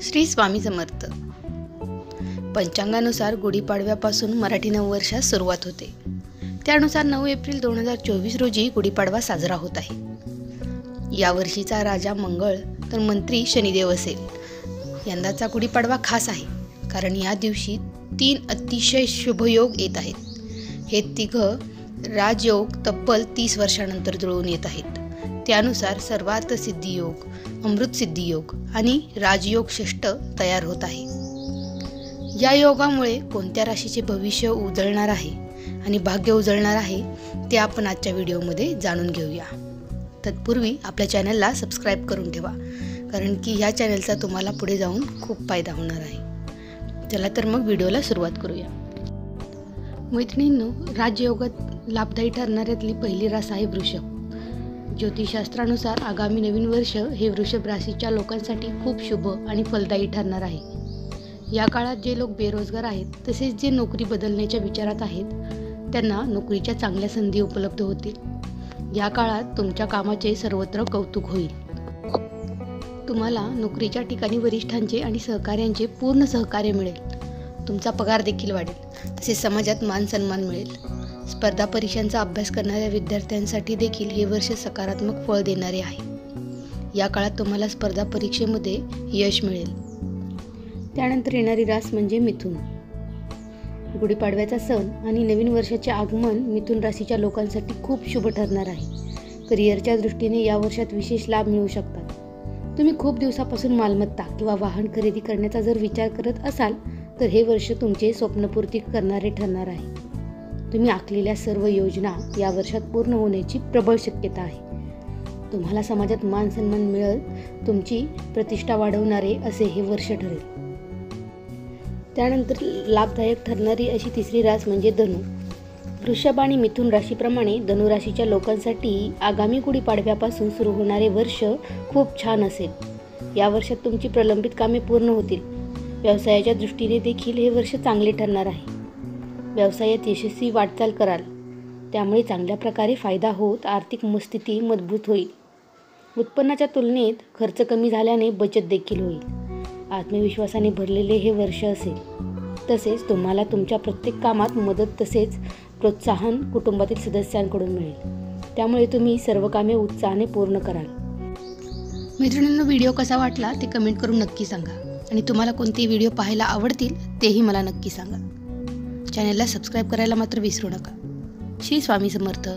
श्री स्वामी समर्थ। पंचांगानुसार गुढीपाडव्यापासून मराठी नववर्षास सुरुवात होते। त्यानुसार 9 एप्रिल 2024 रोजी गुढीपाडवा साजरा होत आहे। या वर्षीचा राजा मंगळ तर मंत्री शनिदेव असेल। यंदाचा गुढीपाडवा खास आहे, कारण या दिवशी 3 अतिशय शुभयोग येत आहेत। हे तिघ राजयोग तब्बल 30 वर्षानंतर जुळून येत आहेत। त्यानुसार सर्वार्थ सिद्धी योग, अमृत सिद्धी योग आणि राजयोग षष्ठ तयार होत आहे। या योगामुळे कोणत्या राशीचे भविष्य उजळणार आहे आणि भाग्य उजळणार आहे ते आपण आजच्या व्हिडिओमध्ये जाणून घेऊया। तत्पूर्वी आपल्या चॅनलला सबस्क्राईब करून ठेवा, कारण की ह्या चॅनलचा तुम्हाला पुढे जाऊन खूप फायदा होणार आहे। चला तर मग व्हिडिओला सुरुवात करूया। मैत्रिणींनो, राजयोगात लाभदायी ठरणाऱ्यातली पहिली रास आहे वृषभ। ज्योतिषशास्त्रानुसार आगामी नवीन वर्ष हे वृषभ राशीच्या लोकांसाठी खूप शुभ आणि फलदायी ठरणार आहे। या काळात जे लोक बेरोजगार आहेत, तसेच जे नोकरी बदलण्याच्या विचारात आहेत, त्यांना नोकरीच्या चांगल्या संधी उपलब्ध होतील। या काळात तुमच्या कामाचे सर्वत्र कौतुक होईल। तुम्हाला नोकरीच्या ठिकाणी वरिष्ठांचे आणि सहकाऱ्यांचे पूर्ण सहकार्य मिळेल। तुमचा पगार देखील वाढेल, तसेच समाजात मान सन्मान मिळेल। स्पर्धा परीक्षांचा अभ्यास करणाऱ्या विद्यार्थ्यांसाठी देखील हे वर्ष सकारात्मक फळ देणारे आहे। या काळात तुम्हाला स्पर्धा परीक्षेमध्ये यश मिळेल। त्यानंतर येणारी रास म्हणजे मिथुन। गुढीपाडव्याचा सण आणि नवीन वर्षाचे आगमन मिथुन राशीच्या लोकांसाठी खूप शुभ ठरणार आहे। करिअरच्या दृष्टीने या वर्षात विशेष लाभ मिळू शकतात। तुम्ही खूप दिवसापासून मालमत्ता किंवा वाहन खरेदी करण्याचा जर विचार करत असाल, तर हे वर्ष तुमचे स्वप्नपूर्ती करणारे ठरणार आहे। तुम्ही आखलेल्या सर्व योजना या वर्षात पूर्ण होण्याची प्रबळ शक्यता आहे। तुम्हाला समाजात मान सन्मान मिळत तुमची प्रतिष्ठा वाढवणारे असे हे वर्ष ठरेल। त्यानंतर लाभदायक ठरणारी अशी तिसरी रास म्हणजे धनु। वृषभ आणि मिथुन राशीप्रमाणे धनु राशीच्या लोकांसाठी आगामी गुढीपाडव्यापासून सुरू होणारे वर्ष खूप छान असेल। या वर्षात तुमची प्रलंबित कामे पूर्ण होतील। व्यवसायाच्या दृष्टीने देखील हे वर्ष चांगले ठरणार आहे। व्यवसायात यशस्वी वाटचाल कराल, त्यामुळे चांगल्या प्रकारे फायदा होत आर्थिक स्थिती मजबूत होईल। उत्पन्नाच्या तुलनेत खर्च कमी झाल्याने बचत देखील होईल। आत्मविश्वासाने भरलेले हे वर्ष असेल। तसेच तुम्हाला तुमच्या प्रत्येक कामात मदत तसेच प्रोत्साहन कुटुंबातील सदस्यांकडून मिळेल। त्यामुळे तुम्ही सर्व कामे उत्साहाने पूर्ण कराल। मैत्रिणींनो, व्हिडिओ कसा वाटला ते कमेंट करून नक्की सांगा, आणि तुम्हाला कोणते व्हिडिओ पाहायला आवडतील तेही मला नक्की सांगा। चॅनलला सबस्क्राईब करायला मात्र विसरू नका। श्री स्वामी समर्थ।